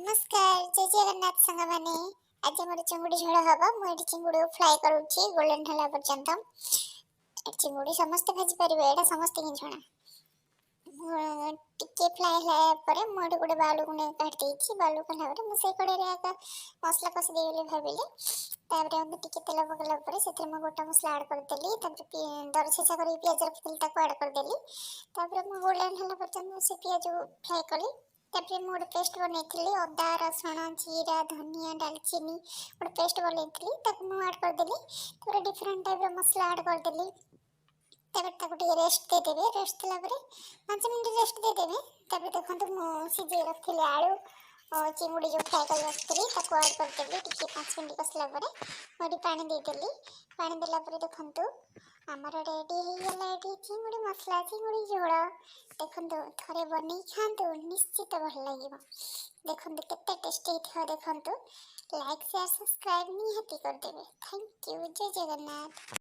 नमस्कार जय जगन्नाथ संग माने आज मोर चिंगुड़ी झोल हवा मुझे चिंगुड़ी फ्राए करुच्ची गोल्डन होला पर्यंत चिंगुड़ी समस्त भाजी पारे एटा समस्त ही जଣା टिके फ्राए है पर मोर गोटे बालू को काट देछि बालू कला पर मु से कड़े रे आका मसला कस दे बोली भाबिले तापर हम टिके तेल पकला पर सेतिर म गोटा मसला ऐड कर देली तापर दर छेचा कर प्याज रखिली ताको ऐड कर देली तापर म गोल्डन होला पर्यंत से प्याज फ्राए कली तापर मोर पेस्ट बनैथिली अदा रसुण जीरा धनिया दालचीनी मोर पेस्ट बनैथिली ताको मु ऐड कर देली तापर डिफरेंट टाइप रो मसला ऐड कर देली तापर ताको टिके रेस्ट दे देबे रेस्ट देला परे 5 मिनिट रेस्ट दे देबे तापर देखंतु मु सिजे रखथिली आलू चिंगुड़ी जो फ्राई कर रखथिली ताको ऐड कर देली टिके 5 मिनिट कसला परे मोडी पानी दे देली पानी देला परे देखंतु हमर रेडी हो गला एठी चिंगुड़ी मसला चिंगुड़ी झोल देखंतु थरे बनै खांतु निश्चित भल लागिबो देखंतु केते टेस्टी थियो देखंतु लाइक शेयर सब्सक्राइब निहाती कर देबे थैंक यू जय जगन्नाथ।